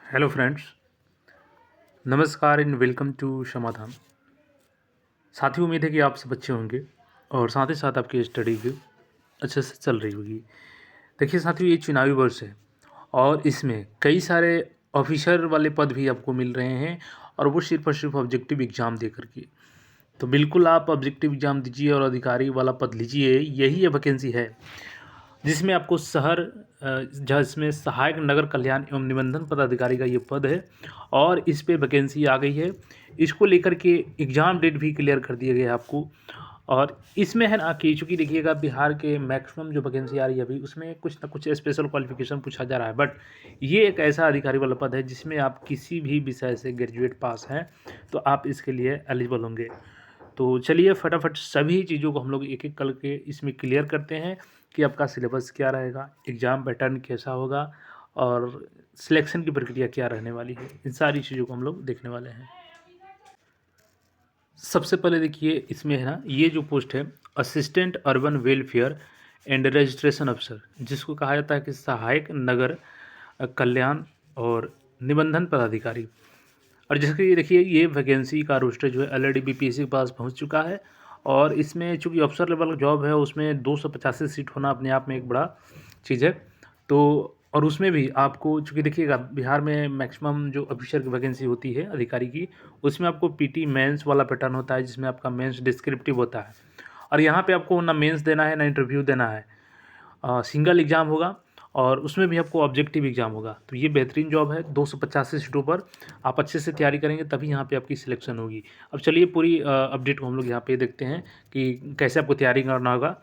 Hello friends, नमस्कार and welcome to समाधान। साथियों, उम्मीद है कि आप सब अच्छे होंगे और साथ ही साथ आपकी स्टडी भी अच्छे से चल रही होगी। देखिए साथियों, ये चुनावी वर्ष है और इसमें कई सारे ऑफिसर वाले पद भी आपको मिल रहे हैं और वो सिर्फ और सिर्फ ऑब्जेक्टिव एग्ज़ाम दे करके। तो बिल्कुल आप ऑब्जेक्टिव एग्ज़ाम दीजिए और अधिकारी वाला पद लीजिए, यही ये वैकेंसी है जिसमें आपको जहाँ इसमें सहायक नगर कल्याण एवं निबंधन पदाधिकारी का ये पद है और इस पे वैकेंसी आ गई है। इसको लेकर के एग्ज़ाम डेट भी क्लियर कर दिया गया है आपको। और इसमें है ना कि चूँकि देखिएगा बिहार के मैक्सिमम जो वैकेंसी आ रही है अभी उसमें कुछ ना कुछ स्पेशल क्वालिफ़िकेशन पूछा जा रहा है, बट ये एक ऐसा अधिकारी वाला पद है जिसमें आप किसी भी विषय से ग्रेजुएट पास हैं तो आप इसके लिए एलिजिबल होंगे। तो चलिए फटाफट सभी चीज़ों को हम लोग एक-एक करके इसमें क्लियर करते हैं कि आपका सिलेबस क्या रहेगा, एग्ज़ाम पैटर्न कैसा होगा और सिलेक्शन की प्रक्रिया क्या रहने वाली है। इन सारी चीज़ों को हम लोग देखने वाले हैं। सबसे पहले देखिए इसमें है ना, ये जो पोस्ट है assistant urban welfare and registration अफसर, जिसको कहा जाता है कि सहायक नगर कल्याण और निबंधन पदाधिकारी। और जैसे कि ये देखिए ये वैकेंसी का रोस्टर जो है ऑलरेडी बीपीएससी के पास पहुंच चुका है और इसमें चूंकि अफसर लेवल जॉब है उसमें 285 सीट होना अपने आप में एक बड़ा चीज़ है। तो और उसमें भी आपको चूंकि देखिएगा बिहार में मैक्सिमम जो ऑफिसर की वैकेंसी होती है अधिकारी की, उसमें आपको पीटी मेंस वाला पैटर्न होता है जिसमें आपका मेंस डिस्क्रिप्टिव होता है और यहाँ पे आपको ना मेंस देना है ना इंटरव्यू देना है। सिंगल एग्ज़ाम होगा और उसमें भी आपको ऑब्जेक्टिव एग्ज़ाम होगा। तो ये बेहतरीन जॉब है, 285 सीटों पर आप अच्छे से तैयारी करेंगे तभी यहाँ पे आपकी सिलेक्शन होगी। अब चलिए पूरी अपडेट को हम लोग यहाँ पे देखते हैं कि कैसे आपको तैयारी करना होगा।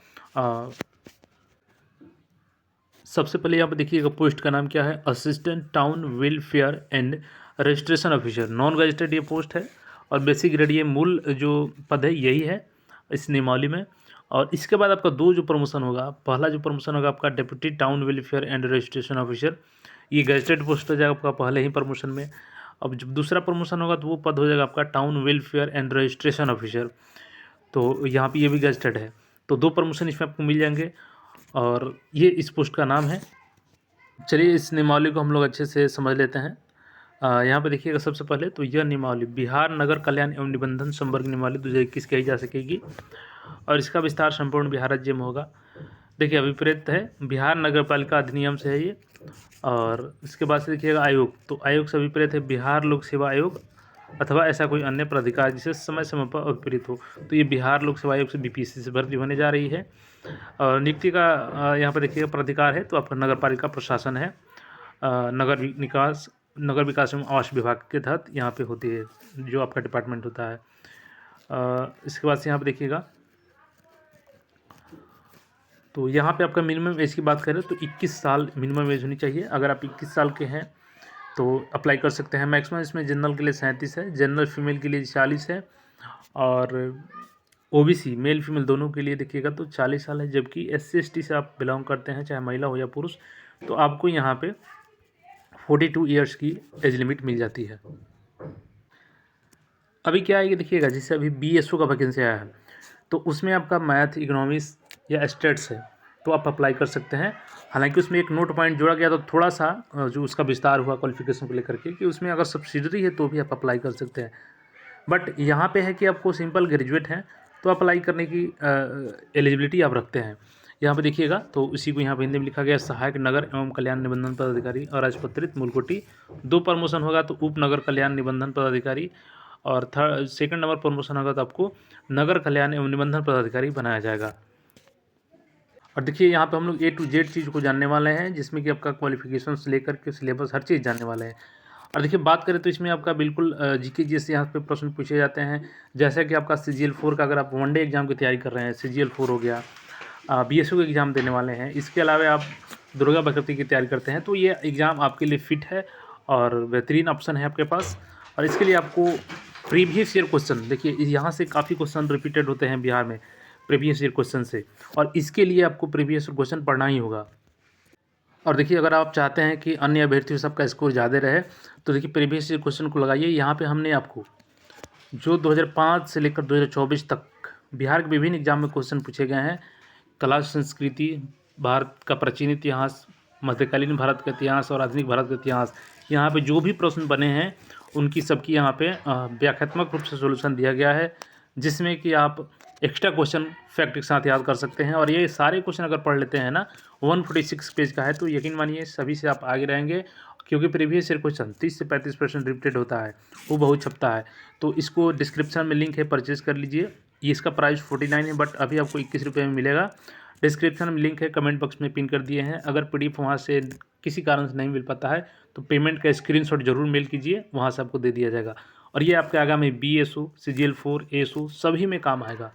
सबसे पहले यहाँ पे देखिएगा पोस्ट का नाम क्या है, assistant town welfare and registration officer, non gazetted ये पोस्ट है और बेसिक ग्रेड ये मूल जो पद है यही है इस नियमावली में। और इसके बाद आपका दो जो प्रमोशन होगा, पहला जो प्रमोशन होगा आपका deputy town welfare and registration officer, ये गजेटेड पोस्ट हो जाएगा आपका पहले ही प्रमोशन में। अब जब दूसरा प्रमोशन होगा तो वो पद हो जाएगा आपका town welfare and registration officer, तो यहाँ पे ये भी गजेटेड है। तो दो प्रमोशन इसमें आपको मिल जाएंगे और ये इस पोस्ट का नाम है। चलिए इस नियमावली को हम लोग अच्छे से समझ लेते हैं। यहाँ पे देखिएगा सबसे पहले तो यह नियमावली बिहार नगर कल्याण एवं निबंधन संवर्ग नियमावली 2021 कही जा सकेगी और इसका विस्तार संपूर्ण बिहार राज्य में होगा। देखिए अभिप्रेत है बिहार नगर पालिका अधिनियम से है ये। और इसके बाद से देखिएगा आयोग, तो आयोग से अभिप्रेत है बिहार लोक सेवा आयोग अथवा ऐसा कोई अन्य प्राधिकार जिसे समय समय पर अभिप्रेत हो। तो ये बिहार लोक सेवा आयोग से बीपीएससी से भर्ती होने जा रही है। और नियुक्ति का यहाँ पर देखिएगा प्राधिकार है तो आपका नगर पालिका प्रशासन है। नगर विकास एवं आवास विभाग के तहत यहाँ पे होती है जो आपका डिपार्टमेंट होता है। इसके बाद से यहाँ पे देखिएगा तो यहाँ पे आपका मिनिमम एज की बात करें तो 21 साल मिनिमम एज होनी चाहिए। अगर आप 21 साल के हैं तो अप्लाई कर सकते हैं। मैक्सिमम इसमें जनरल के लिए 37 है, जनरल फीमेल के लिए 40 है और ओबीसी मेल फीमेल दोनों के लिए देखिएगा तो 40 साल है। जबकि SC ST से आप बिलोंग करते हैं चाहे महिला हो या पुरुष तो आपको यहाँ पे 42 ईयर्स की एज लिमिट मिल जाती है। अभी क्या है कि देखिएगा जैसे अभी BSO का वैकेंसी आया है तो उसमें आपका मैथ इकोनॉमिक्स या स्टेट्स है तो आप अप्लाई कर सकते हैं। हालांकि उसमें एक नोट पॉइंट जोड़ा गया तो थोड़ा सा जो उसका विस्तार हुआ क्वालिफिकेशन को लेकर के कि उसमें अगर सब्सिडरी है तो भी आप अप्लाई कर सकते हैं। बट यहाँ पे है कि आपको सिंपल ग्रेजुएट हैं तो अप्लाई करने की एलिजिबिलिटी आप रखते हैं। यहाँ पे देखिएगा तो इसी को यहाँ पे हिंदी में लिखा गया सहायक नगर एवं कल्याण निबंधन पदाधिकारी और राजपत्रित मूलकोटि। दो प्रमोशन होगा तो उप नगर कल्याण निबंधन पदाधिकारी और सेकंड नंबर प्रमोशन होगा तो आपको नगर कल्याण एवं निबंधन पदाधिकारी बनाया जाएगा। और देखिए यहाँ पे हम लोग A to Z चीज़ को जानने वाले हैं जिसमें कि आपका क्वालिफिकेशन से लेकर के सिलेबस हर चीज़ जानने वाले हैं। और देखिए बात करें तो इसमें आपका बिल्कुल जीके जैसे यहाँ पे प्रश्न पूछे जाते हैं। जैसे कि आपका CGL 4 का अगर आप वनडे एग्जाम की तैयारी कर रहे हैं, CGL 4 हो गया, BSO का एग्ज़ाम देने वाले हैं, इसके अलावा आप दुर्गा भगवती की तैयारी करते हैं तो ये एग्ज़ाम आपके लिए फिट है और बेहतरीन ऑप्शन है आपके पास। और इसके लिए आपको प्रीवियस ईयर क्वेश्चन, देखिए यहाँ से काफ़ी क्वेश्चन रिपीटेड होते हैं बिहार में प्रीवियस ईयर क्वेश्चन से, और इसके लिए आपको प्रीवियस ईयर क्वेश्चन पढ़ना ही होगा। और देखिए अगर आप चाहते हैं कि अन्य अभ्यर्थियों सबका स्कोर ज़्यादा रहे तो देखिए प्रीवियस ईयर क्वेश्चन को लगाइए। यहाँ पे हमने आपको जो 2005 से लेकर 2024 तक बिहार के विभिन्न एग्जाम में क्वेश्चन पूछे गए हैं, कला संस्कृति, भारत का प्राचीन इतिहास, मध्यकालीन भारत का इतिहास और आधुनिक भारत का इतिहास, यहाँ पे जो भी प्रश्न बने हैं उनकी सबकी यहाँ पे व्याख्यात्मक रूप से सॉल्यूशन दिया गया है, जिसमें कि आप एक्स्ट्रा क्वेश्चन फैक्ट के साथ याद कर सकते हैं। और ये सारे क्वेश्चन अगर पढ़ लेते हैं ना, 146 पेज का है, तो यकीन मानिए सभी से आप आगे रहेंगे, क्योंकि प्रीवियस ईयर क्वेश्चन 30 से 35% रिपीटेड होता है, वो बहुत छपता है। तो इसको डिस्क्रिप्शन में लिंक है, परचेज कर लीजिए। ये इसका प्राइस 49 है, बट अभी आपको 21 रुपये में मिलेगा। डिस्क्रिप्शन में लिंक है, कमेंट बॉक्स में पिन कर दिए हैं। अगर PDF वहाँ से किसी कारण से नहीं मिल पाता है तो पेमेंट का स्क्रीनशॉट जरूर मेल कीजिए, वहाँ से आपको दे दिया जाएगा। और ये आपके आगामी BSO, CGL4, ASO सभी में काम आएगा।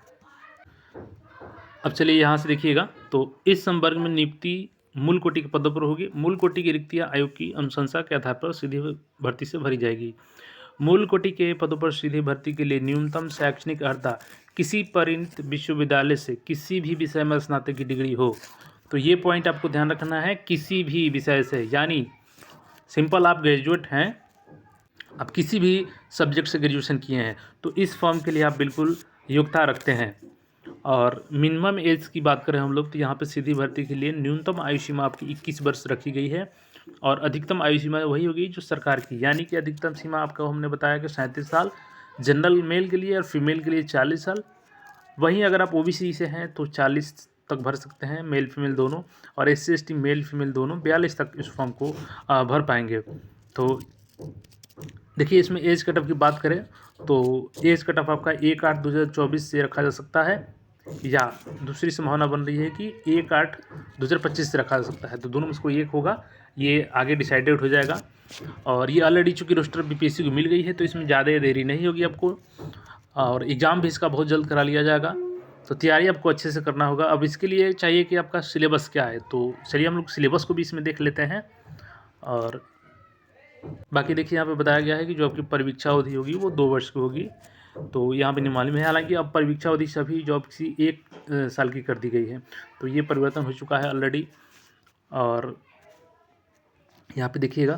अब चलिए यहाँ से देखिएगा, तो इस संवर्ग में नियुक्ति मूल कोटि के पदों पर होगी। मूल कोटि की रिक्तियाँ आयोग की अनुशंसा के आधार पर सीधी भर्ती से भरी जाएगी। मूल कोटि के पदों पर सीधी भर्ती के लिए न्यूनतम शैक्षणिक अर्हता किसी परिणत विश्वविद्यालय से किसी भी विषय में स्नातक की डिग्री हो। तो ये पॉइंट आपको ध्यान रखना है, किसी भी विषय से, यानी सिंपल आप ग्रेजुएट हैं, आप किसी भी सब्जेक्ट से ग्रेजुएशन किए हैं तो इस फॉर्म के लिए आप बिल्कुल योग्यता रखते हैं। और मिनिमम एज की बात करें हम लोग, तो यहाँ पे सीधी भर्ती के लिए न्यूनतम आयु सीमा आपकी 21 वर्ष रखी गई है और अधिकतम आयु सीमा वही होगी जो सरकार की, यानी कि अधिकतम सीमा आपको हमने बताया कि 37 साल जनरल मेल के लिए और फीमेल के लिए 40 साल। वहीं अगर आप OBC से हैं तो 40 तक भर सकते हैं, मेल फीमेल दोनों, और SC ST मेल फीमेल दोनों 42 तक इस फॉर्म को भर पाएंगे। तो देखिए, इसमें एज कट ऑफ की बात करें तो एज कट ऑफ आपका 1/8/2024 से रखा जा सकता है, या दूसरी संभावना बन रही है कि 1/8/2025 से रखा जा सकता है। तो दोनों में से कोई एक होगा, ये आगे डिसाइडेड हो जाएगा। और ये ऑलरेडी चूँकि रोस्टर BPSC को मिल गई है तो इसमें ज़्यादा देरी नहीं होगी आपको, और एग्ज़ाम भी इसका बहुत जल्द करा लिया जाएगा। तो तैयारी आपको अच्छे से करना होगा। अब इसके लिए चाहिए कि आपका सिलेबस क्या है, तो चलिए हम लोग सिलेबस को भी इसमें देख लेते हैं। और बाकी देखिए, यहाँ पे बताया गया है कि जो आपकी परीक्षा अवधि होगी वो 2 वर्ष की होगी। तो यहाँ पे नहीं मालूम है, हालांकि अब परीक्षा अवधि सभी जॉब की 1 साल की कर दी गई है, तो ये परिवर्तन हो चुका है ऑलरेडी। और यहाँ पे देखिएगा,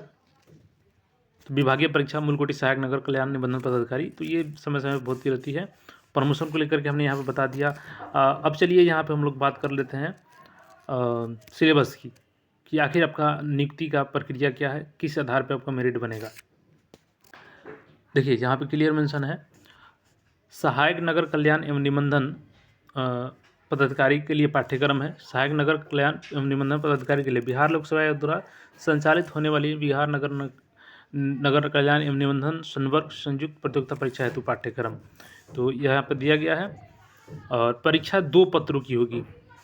तो विभागीय परीक्षा मूल कोटि सहायक नगर कल्याण निबंधन पदाधिकारी, तो ये समय समय पर होती रहती है। प्रमोशन को लेकर के हमने यहाँ पे बता दिया। अब चलिए यहाँ पे हम लोग बात कर लेते हैं सिलेबस की, कि आखिर आपका नियुक्ति का प्रक्रिया क्या है, किस आधार पे आपका मेरिट बनेगा। देखिए, यहाँ पे क्लियर मेंशन है, सहायक नगर कल्याण एवं निबंधन पदाधिकारी के लिए पाठ्यक्रम है। सहायक नगर कल्याण एवं निबंधन पदाधिकारी के लिए बिहार लोक सेवा आयोग द्वारा संचालित होने वाली बिहार नगर कल्याण एवं निबंधन संवर्ग संयुक्त प्रतियोगिता परीक्षा हेतु पाठ्यक्रम, तो यहाँ पर दिया गया है। और परीक्षा 2 पत्रों की होगी,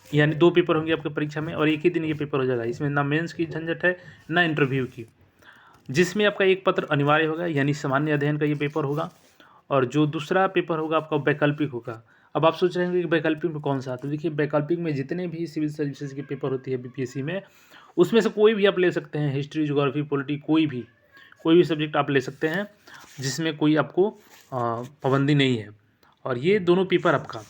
यानी 2 पेपर होंगे आपके परीक्षा में, और एक ही दिन ये पेपर हो जाएगा। इसमें ना मेंस की झंझट है ना इंटरव्यू की, जिसमें आपका एक पत्र अनिवार्य होगा, यानी सामान्य अध्ययन का ये पेपर होगा, और जो दूसरा पेपर होगा आपका वैकल्पिक होगा। अब आप सोच रहे होंगे कि वैकल्पिक में कौन सा, तो देखिए, वैकल्पिक में जितने भी सिविल सर्विसेज के पेपर होती है BPSC में, उसमें से कोई भी आप ले सकते हैं, हिस्ट्री, ज्योग्राफी, पॉलिटी, कोई भी सब्जेक्ट आप ले सकते हैं, जिसमें कोई आपको पाबंदी नहीं है। और ये दोनों पेपर आपका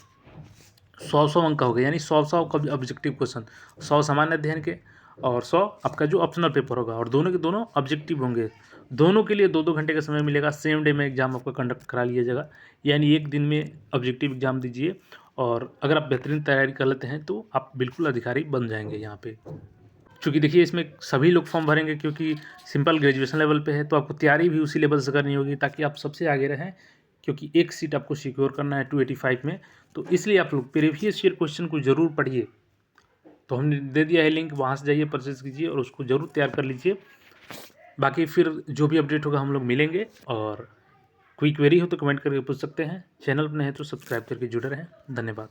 100 अंक का होगा, यानी 100 का ऑब्जेक्टिव क्वेश्चन, 100 सामान्य अध्ययन के और 100 आपका जो ऑप्शनल पेपर होगा, और दोनों के दोनों ऑब्जेक्टिव होंगे। दोनों के लिए 2-2 घंटे का समय मिलेगा। सेम डे में एग्जाम आपका कंडक्ट करा लिया जाएगा, यानी एक दिन में ऑब्जेक्टिव एग्जाम दीजिए, और अगर आप बेहतरीन तैयारी कर लेते हैं तो आप बिल्कुल अधिकारी बन जाएंगे यहाँ पे। चूँकि देखिए, इसमें सभी लोग फॉर्म भरेंगे, क्योंकि सिंपल ग्रेजुएशन लेवल पे है, तो आपको तैयारी भी उसी लेवल से करनी होगी ताकि आप सबसे आगे रहें, क्योंकि एक सीट आपको सिक्योर करना है 285 में। तो इसलिए आप लोग प्रीवियस ईयर क्वेश्चन को ज़रूर पढ़िए। तो हमने दे दिया है लिंक, वहाँ से जाइए, परचेज कीजिए और उसको ज़रूर तैयार कर लीजिए। बाकी फिर जो भी अपडेट होगा हम लोग मिलेंगे, और कोई क्वेरी हो तो कमेंट करके पूछ सकते हैं। चैनल पर नहीं है तो सब्सक्राइब करके जुड़े रहें। धन्यवाद।